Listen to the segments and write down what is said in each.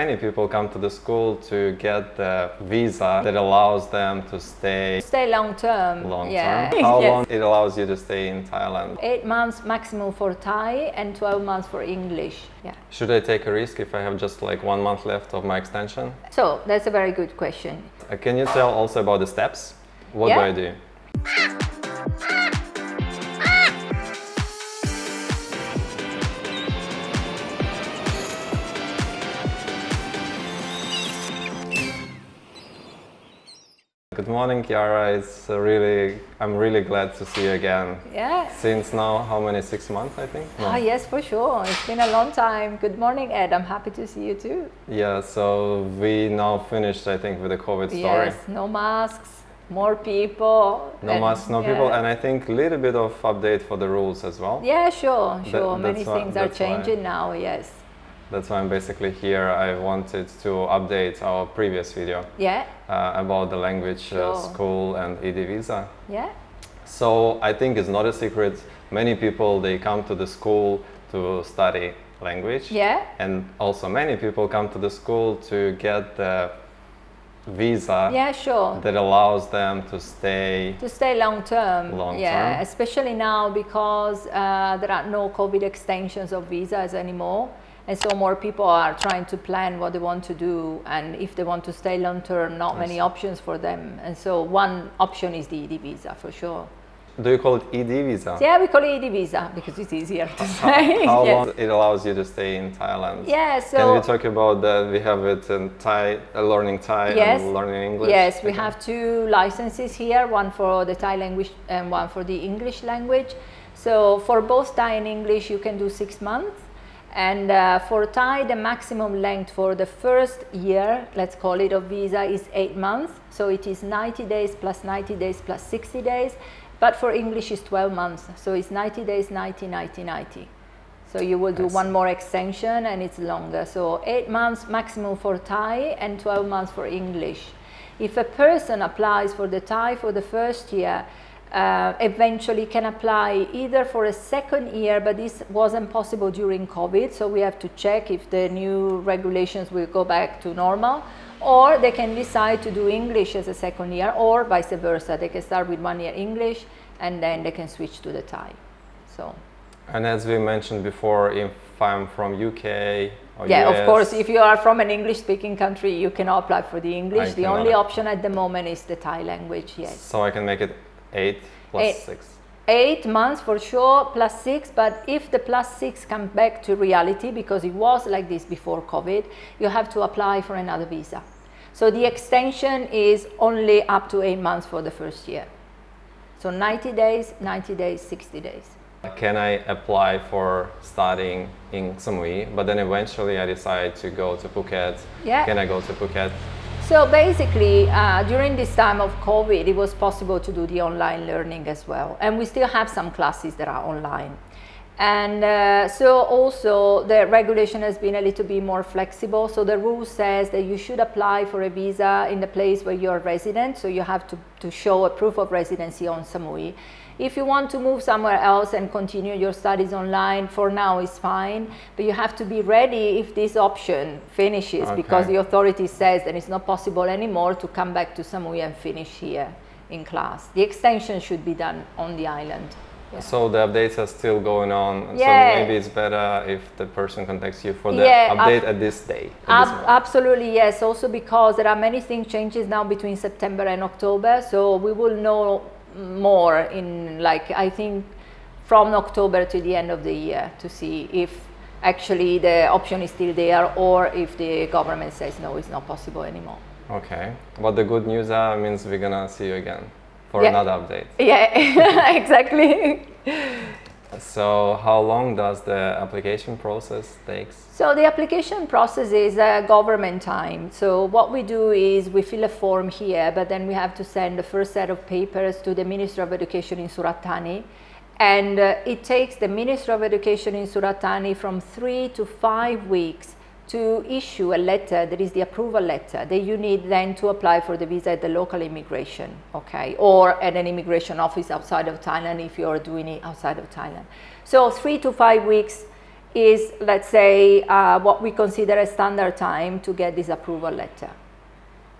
many people come to the school to get the visa that allows them to stay long term. Yeah. How Yes. long it allows you to stay in Thailand? 8 months maximum for Thai and 12 months for English. Yeah. Should I take a risk if I have just like 1 month left of my extension? So that's a very good question. Can you tell also about the steps? What do I do? Good morning, Chiara. I'm really glad to see you again. Yeah. Since now, how many, 6 months, I think? No. Yes, for sure. It's been a long time. Good morning, Ed. I'm happy to see you too. Yeah, so we now finished, I think, with the COVID story. Yes, no masks, more people. No masks, no people, and I think a little bit of update for the rules as well. Yeah, sure. Many things are changing now, yes. That's why I'm basically here. I wanted to update our previous video about the language school and ED visa. Yeah. So I think it's not a secret. Many people, they come to the school to study language. Yeah. And also many people come to the school to get the visa that allows them to stay long term. Yeah, especially now because there are no COVID extensions of visas anymore. And so more people are trying to plan what they want to do, and if they want to stay long term, not many options for them. And so one option is the ED visa for sure. Do you call it ED visa? Yeah, we call it ED visa because it's easier to say. How long it allows you to stay in Thailand? Yeah, so can we talk about that? We have it in Thai, learning Thai and learning English. Yes, we have 2 licenses here, one for the Thai language and one for the English language. So for both Thai and English, you can do 6 months. And for Thai, the maximum length for the first year, let's call it, of visa is 8 months. So it is 90 days plus 90 days plus 60 days. But for English, it's 12 months. So it's 90 days, 90, 90, 90. So you will do one more extension and it's longer. So 8 months maximum for Thai and 12 months for English. If a person applies for the Thai for the first year, eventually can apply either for a second year, but this wasn't possible during COVID, so we have to check if the new regulations will go back to normal, or they can decide to do English as a second year, or vice versa. They can start with 1 year English and then they can switch to the Thai. So. And as we mentioned before, if I'm from UK or US, of course, if you are from an English-speaking country, you cannot apply for the English. The only option at the moment is the Thai language, yes. So I can make it 8 plus 6. 8 months for sure, plus 6, but if the plus 6 comes back to reality, because it was like this before COVID, you have to apply for another visa. So the extension is only up to 8 months for the first year. So 90 days, 60 days. Can I apply for studying in Samui, but then eventually I decide to go to Phuket? Yeah. Can I go to Phuket? So basically, during this time of COVID, it was possible to do the online learning as well. And we still have some classes that are online. And so also the regulation has been a little bit more flexible. So the rule says that you should apply for a visa in the place where you're resident. So you have to show a proof of residency on Samui. If you want to move somewhere else and continue your studies online, for now it's fine, but you have to be ready if this option finishes, because the authority says that it's not possible anymore to come back to Samui and finish here in class. The extension should be done on the island. Yeah. So the updates are still going on, so maybe it's better if the person contacts you for the update at this day. Absolutely, yes, also because there are many things changes now between September and October, so we will know more in, like, I think from October to the end of the year to see if actually the option is still there or if the government says no, it's not possible anymore. Okay, but the good news means we're gonna see you again for another update. Yeah, exactly. So how long does the application process take? So the application process is government time. So what we do is we fill a form here, but then we have to send the first set of papers to the Ministry of Education in Surat Thani. And it takes the Ministry of Education in Surat Thani from 3 to 5 weeks to issue a letter, that is the approval letter, that you need then to apply for the visa at the local immigration, okay, or at an immigration office outside of Thailand if you're doing it outside of Thailand. So 3 to 5 weeks is, let's say, what we consider a standard time to get this approval letter.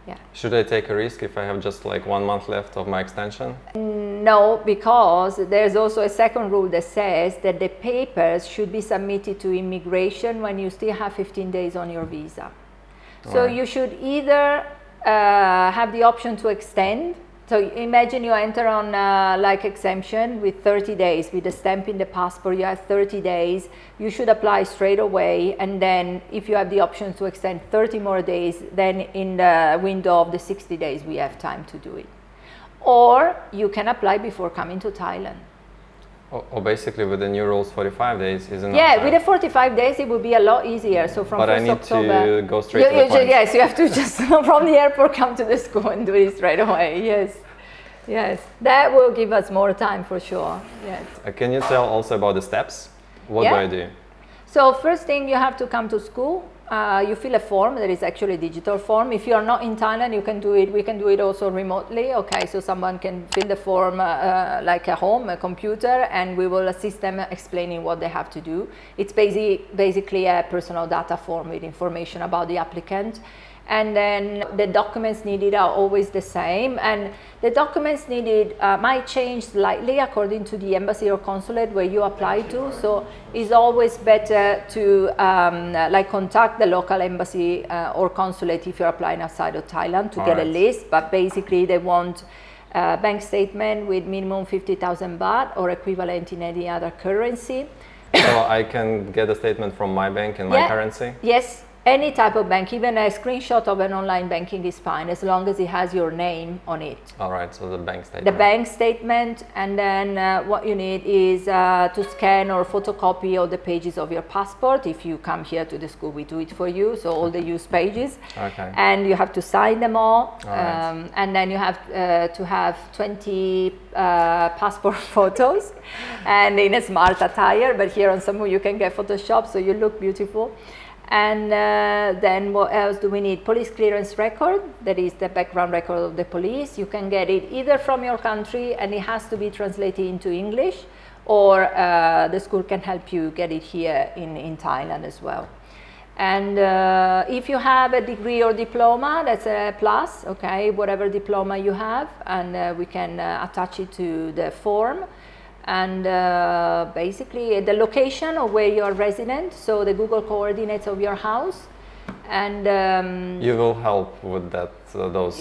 Yeah. Should I take a risk if I have just like 1 month left of my extension? No, because there's also a second rule that says that the papers should be submitted to immigration when you still have 15 days on your visa. So you should either have the option to extend. So imagine you enter on like exemption with 30 days, with a stamp in the passport, you have 30 days, you should apply straight away, and then if you have the option to extend 30 more days, then in the window of the 60 days we have time to do it. Or you can apply before coming to Thailand. Or basically with the new rules 45 days isn't Yeah, time. with the 45 days it would be a lot easier. So from but 1st I need October, to go straight to the point. Yes, you have to just from the airport come to the school and do it straight away. Yes, yes, that will give us more time for sure. Yes. Can you tell also about the steps? What do I do? So first thing, you have to come to school. You fill a form that is actually a digital form. If you are not in Thailand, you can do it. We can do it also remotely. Okay, so someone can fill the form like at home, a computer, and we will assist them explaining what they have to do. It's basically a personal data form with information about the applicant. And then the documents needed are always the same, and the documents needed might change slightly according to the embassy or consulate where you apply to. So it's always better to like contact the local embassy or consulate if you're applying outside of Thailand to get a list. But basically they want a bank statement with minimum 50,000 baht or equivalent in any other currency. So I can get a statement from my bank in my currency? Yes. Any type of bank, even a screenshot of an online banking is fine, as long as it has your name on it. All right, so the bank statement. The bank statement, and then what you need is to scan or photocopy all the pages of your passport. If you come here to the school, we do it for you, so all the used pages. Okay. And you have to sign them all. Right. And then you have to have 20 passport photos and in a smart attire, but here on Samui you can get Photoshop, so you look beautiful. And then what else do we need? Police clearance record, that is the background record of the police. You can get it either from your country and it has to be translated into English, or the school can help you get it here in Thailand as well. And if you have a degree or diploma, that's a plus, okay, whatever diploma you have, and we can attach it to the form. And basically the location of where you are resident, so the Google coordinates of your house. And you will help with that, those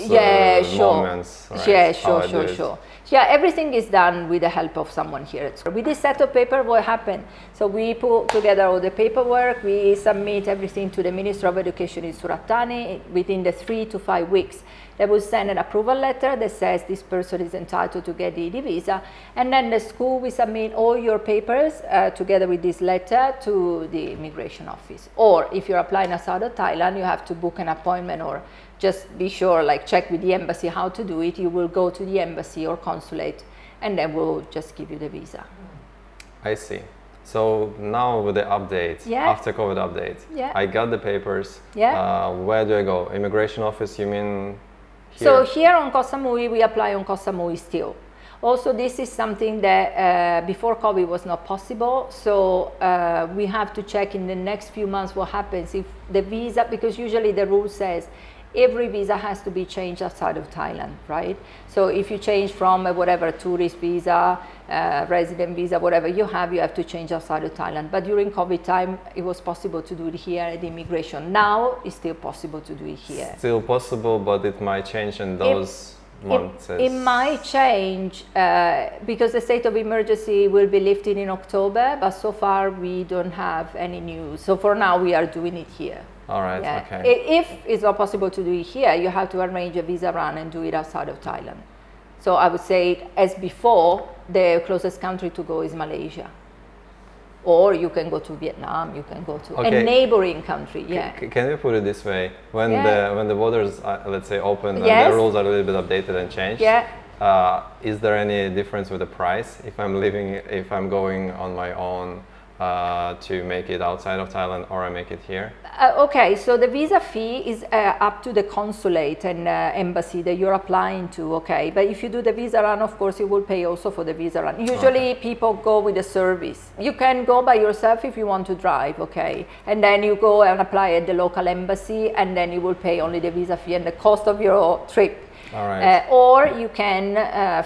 moments, right? Yeah, sure. Yeah, everything is done with the help of someone here. With this set of paper, what happened? So we put together all the paperwork, we submit everything to the Minister of Education in Surat Thani within the 3 to 5 weeks. They will send an approval letter that says this person is entitled to get the ED visa, and then the school will submit all your papers together with this letter to the immigration office. Or if you're applying outside of Thailand, you have to book an appointment, or just be sure, like check with the embassy how to do it. You will go to the embassy or consulate, and then we'll just give you the visa. I see. So now with the update, after COVID update, I got the papers. Where do I go? Immigration office, you mean? Here? So here on Koh Samui, we apply on Koh Samui still. Also, this is something that before COVID was not possible. So we have to check in the next few months what happens if the visa, because usually the rule says every visa has to be changed outside of Thailand, right? So if you change from whatever tourist visa, resident visa, whatever you have to change outside of Thailand. But during COVID time, it was possible to do it here at the immigration. Now it's still possible to do it here. Still possible, but it might change in those months. It might change because the state of emergency will be lifted in October, but so far we don't have any news. So for now, we are doing it here. All right, okay. If it's not possible to do it here, you have to arrange a visa run and do it outside of Thailand. So I would say, as before, the closest country to go is Malaysia. Or you can go to Vietnam, you can go to a neighboring country. Can we put it this way? When the borders, let's say, open and the rules are a little bit updated and changed, is there any difference with the price if I'm going on my own to make it outside of Thailand, or I make it here? Okay, so the visa fee is up to the consulate and embassy that you're applying to, okay? But if you do the visa run, of course, you will pay also for the visa run. Usually people go with a service. You can go by yourself if you want to drive, okay? And then you go and apply at the local embassy, and then you will pay only the visa fee and the cost of your trip. All right. Or you can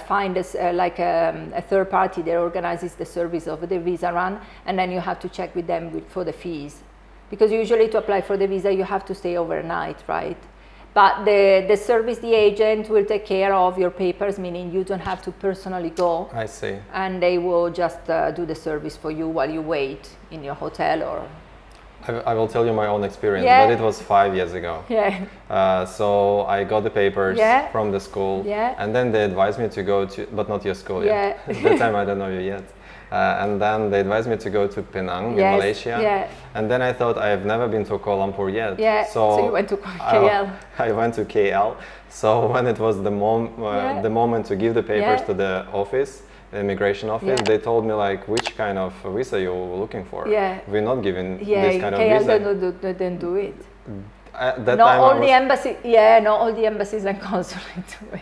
find a third party that organizes the service of the visa run, and then you have to check with them for the fees. Because usually to apply for the visa, you have to stay overnight, right? But the service, the agent will take care of your papers, meaning you don't have to personally go. I see. And they will just do the service for you while you wait in your hotel or... I will tell you my own experience, but it was 5 years ago. Yeah. So I got the papers from the school, and then they advised me to go to, but not your school yet. At that time I don't know you yet. And then they advised me to go to Penang in Malaysia. And then I thought I have never been to Kuala Lumpur yet. So you went to KL. I went to KL. So when it was the moment to give the papers to the office, the immigration office, they told me like, which kind of visa you're looking for. We're not giving this kind of visa. They don't do it. At that not time all the embassies, not all the embassies and consulates do it.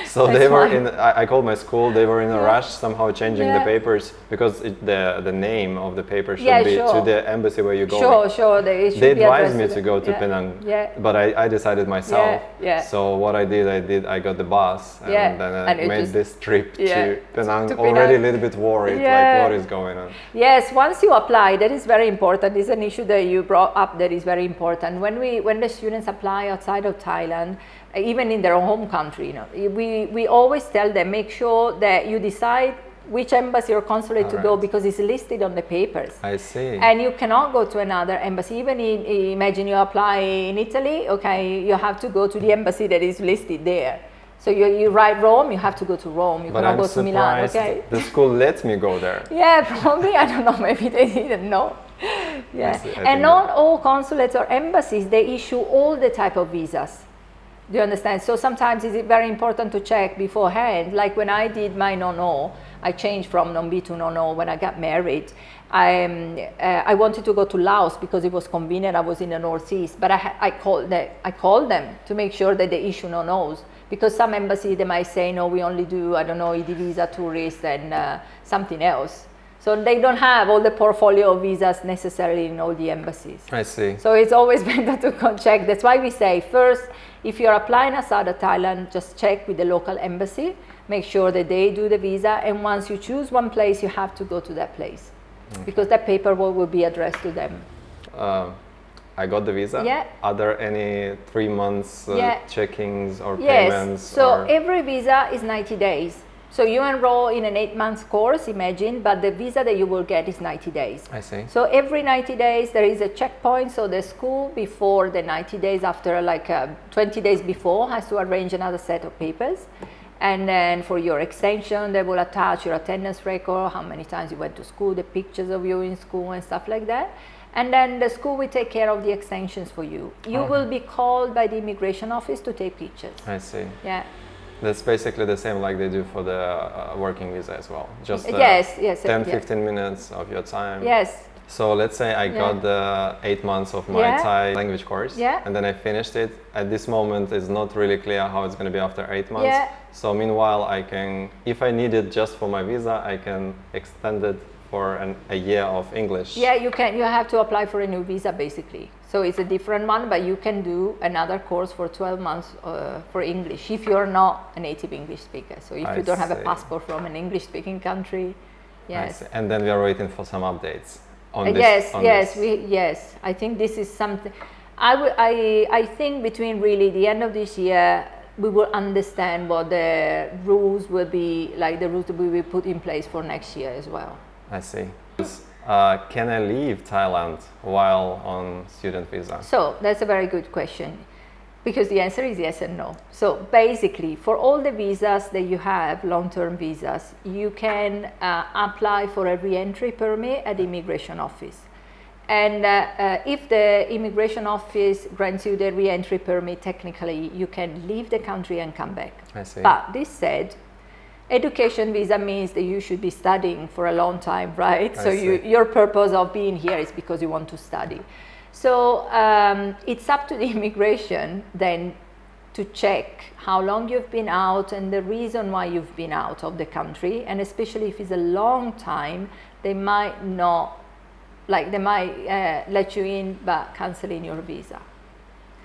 So they were in. I called my school. They were in a rush, somehow changing the papers because the name of the paper should be to the embassy where you go. Sure. They advised me to go to Penang, but I decided myself. So what I did, I got the bus, and then I made this trip to Penang. Already a little bit worried, like what is going on? Yes, once you apply, that is very important. This is an issue that you brought up that is very important. When the students apply outside of Thailand, even in their home country, we always tell them, make sure that you decide which embassy or consulate to go, because it's listed on the papers. I see. And you cannot go to another embassy. Even imagine you apply in Italy, okay, you have to go to the embassy that is listed there. So you write Rome, you have to go to Rome. You cannot go to Milan, okay? The school lets me go there. Yeah, probably. I don't know. Maybe they didn't know. And not all consulates or embassies, they issue all the type of visas. Do you understand? So sometimes it's very important to check beforehand. Like when I did my no-no, I changed from non-B to no-no when I got married. I wanted to go to Laos because it was convenient. I was in the Northeast, but I called them to make sure that they issue no-nos, because some embassies, they might say, no, we only do, I don't know, ED visa, tourist, and something else. So they don't have all the portfolio of visas necessarily in all the embassies. I see. So it's always better to check. That's why we say, first, if you're applying outside of Thailand, just check with the local embassy, make sure that they do the visa, and once you choose one place, you have to go to that place, because that paperwork will be addressed to them. I got the visa. Are there any 3 months checkings or payments? So every visa is 90 days. So you enroll in an 8-month course, imagine, but the visa that you will get is 90 days. I see. So every 90 days there is a checkpoint. So the school, before the 90 days, after 20 days before, has to arrange another set of papers. And then for your extension, they will attach your attendance record, how many times you went to school, the pictures of you in school and stuff like that. And then the school will take care of the extensions for you. You will be called by the immigration office to take pictures. I see. Yeah. That's basically the same like they do for the working visa as well. Just 10-15 minutes of your time. Yes. So let's say I got the 8 months of my Thai language course, and then I finished it. At this moment, it's not really clear how it's going to be after 8 months. So meanwhile, I can, if I need it just for my visa, I can extend it for a year of English. Yeah, you can. You have to apply for a new visa, basically. So it's a different one, but you can do another course for 12 months for English if you're not a native English speaker. So if you don't have a passport from an English-speaking country, And then we are waiting for some updates on this. Yes. I think this is something. I think between really the end of this year, we will understand what the rules will be, like the rules that we will put in place for next year as well. I see. Can I leave Thailand while on student visa? So that's a very good question, because the answer is yes and no. So basically, for all the visas that you have, long-term visas, you can apply for a re-entry permit at the immigration office. And if the immigration office grants you the re-entry permit, technically you can leave the country and come back. I see. But this said, Education visa means that you should be studying for a long time, right? So your purpose of being here is because you want to study. So it's up to the immigration then to check how long you've been out and the reason why you've been out of the country. And especially if it's a long time, they might not, like they might let you in but canceling your visa.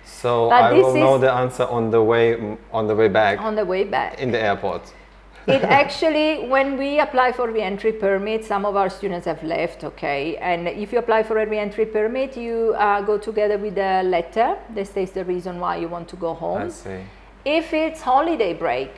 So I will know the answer on the way back. On the way back. In the airport. It actually, when we apply for re-entry permit, some of our students have left, okay? And if you apply for a re-entry permit, you go together with a letter that states the reason why you want to go home. I see. If it's holiday break,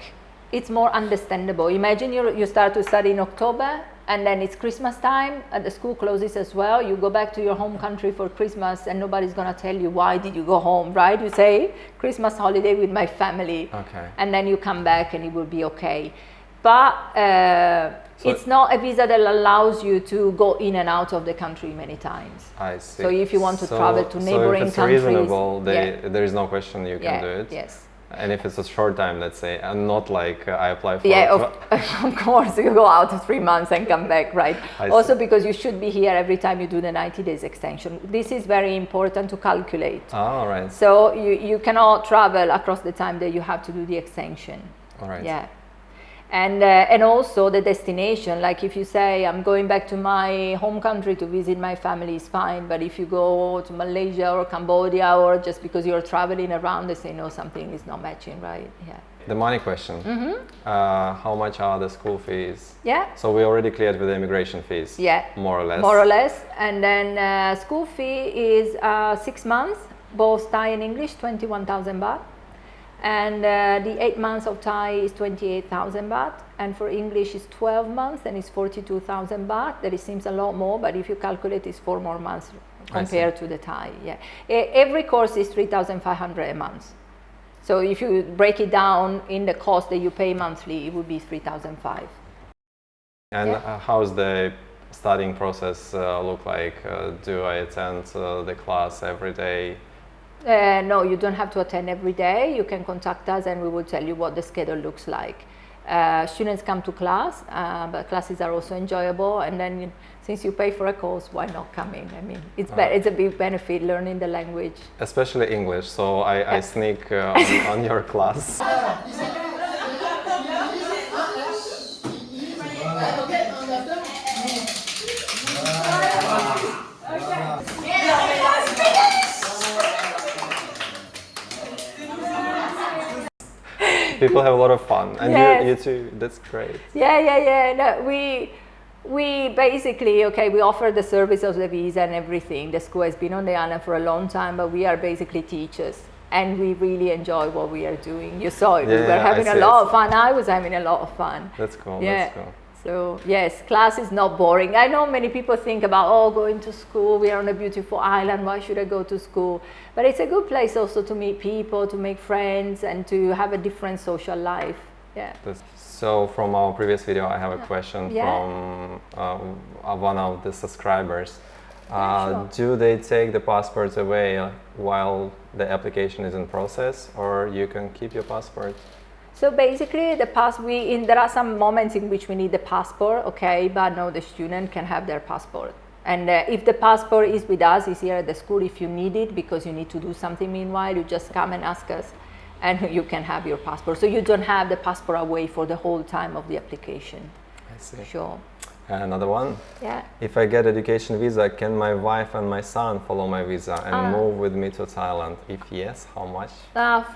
it's more understandable. Imagine you start to study in October, and then it's Christmas time, and the school closes as well. You go back to your home country for Christmas, and nobody's gonna tell you why did you go home, right? You say, Christmas holiday with my family. Okay. And then you come back and it will be okay. But it's not a visa that allows you to go in and out of the country many times. I see. So if you want to travel to neighboring countries. So if it's reasonable, there is no question you can do it. Yes. And if it's a short time, let's say, and not like I apply for... Yeah, of course, you go out 3 months and come back, right? Also because you should be here every time you do the 90 days extension. This is very important to calculate. Oh, right. So you cannot travel across the time that you have to do the extension. All right. Yeah. And also the destination, like if you say, I'm going back to my home country to visit my family, is fine. But if you go to Malaysia or Cambodia, or just because you're traveling around, they say, no, something is not matching, right? Yeah. The money question. How much are the school fees? Yeah. So we already cleared with the immigration fees. Yeah. More or less. More or less. And then school fee is 6 months, both Thai and English, 21,000 baht. And the 8 months of Thai is 28,000 baht, and for English is 12 months and it's 42,000 baht. That it seems a lot more, but if you calculate, it's 4 more months compared to the Thai. Yeah, every course is 3,500 a month. So if you break it down in the cost that you pay monthly, it would be 3,500. And how's the studying process look like? Do I attend the class every day? No, you don't have to attend every day. You can contact us and we will tell you what the schedule looks like. Students come to class, but classes are also enjoyable. And then since you pay for a course, why not coming? I mean, it's a big benefit learning the language. Especially English, so I sneak on your class. People have a lot of fun, and you too. That's great. Yeah. No, we basically, we offer the service of the visa and everything. The school has been on the island for a long time, but we are basically teachers, and we really enjoy what we are doing. You saw it. We were having a lot of fun. I was having a lot of fun. That's cool. Yeah. That's cool. So yes, class is not boring. I know many people think about, going to school, we are on a beautiful island, why should I go to school? But it's a good place also to meet people, to make friends, and to have a different social life. Yeah. So from our previous video, I have a question from one of the subscribers. Sure. Do they take the passports away while the application is in process, or you can keep your passport? So basically, there are some moments in which we need the passport, but no, the student can have their passport. And if the passport is with us, is here at the school, if you need it because you need to do something meanwhile, you just come and ask us, and you can have your passport. So you don't have the passport away for the whole time of the application. I see. Sure. Another one. Yeah. If I get education visa, can my wife and my son follow my visa and move with me to Thailand? If yes, how much?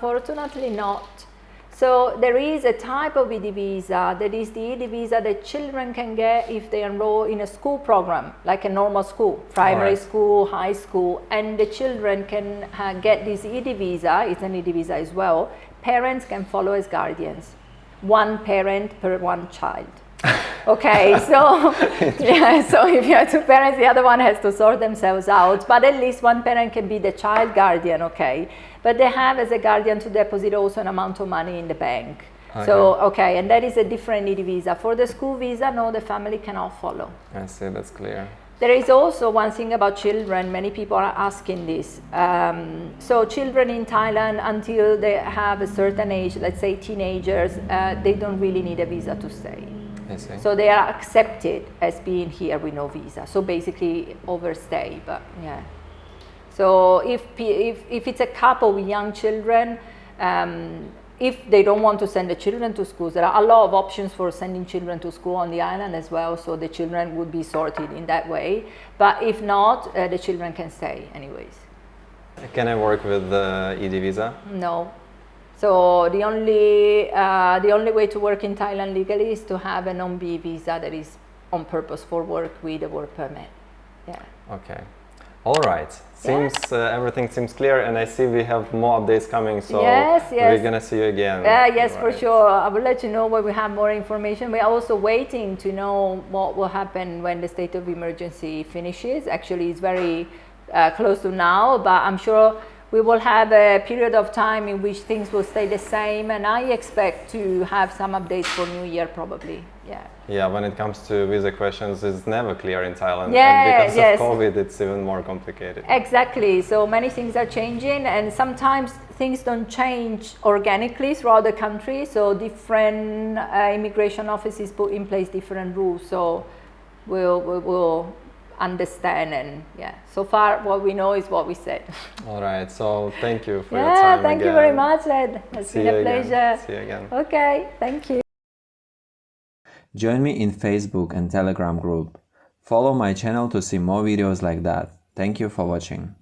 Fortunately not. So there is a type of ED visa that is the ED visa that children can get if they enroll in a school program, like a normal school, primary school, high school, and the children can get this ED visa. It's an ED visa as well. Parents can follow as guardians, one parent per one child. So so if you have two parents, the other one has to sort themselves out, but at least one parent can be the child guardian, but they have as a guardian to deposit also an amount of money in the bank. So and that is a different ED visa. For the school visa, no, the family cannot follow. I see, that's clear. There is also one thing about children, many people are asking this. So children in Thailand, until they have a certain age, let's say teenagers, they don't really need a visa to stay. I see. So they are accepted as being here with no visa. So basically overstay, but yeah. So if it's a couple with young children, if they don't want to send the children to school, there are a lot of options for sending children to school on the island as well, so the children would be sorted in that way. But if not, the children can stay anyways. Can I work with the ED visa? No. So the only way to work in Thailand legally is to have a non-B visa that is on purpose for work with a work permit. Yeah. Okay. All right. Seems everything seems clear, and I see we have more updates coming, so we're gonna see you again. Yes, for sure. I will let you know when we have more information. We are also waiting to know what will happen when the state of emergency finishes. Actually, it's very close to now, but I'm sure we will have a period of time in which things will stay the same, and I expect to have some updates for New Year probably. Yeah. Yeah, when it comes to visa questions, it's never clear in Thailand. Yeah, and because of COVID, it's even more complicated. Exactly. So many things are changing, and sometimes things don't change organically throughout the country. So different immigration offices put in place different rules. So we'll understand, and so far what we know is what we said. All right. So thank you for your time. Thank you very much, Ed. It's been a pleasure. See you again. Okay. Thank you. Join me in Facebook and Telegram group. Follow my channel to see more videos like that. Thank you for watching.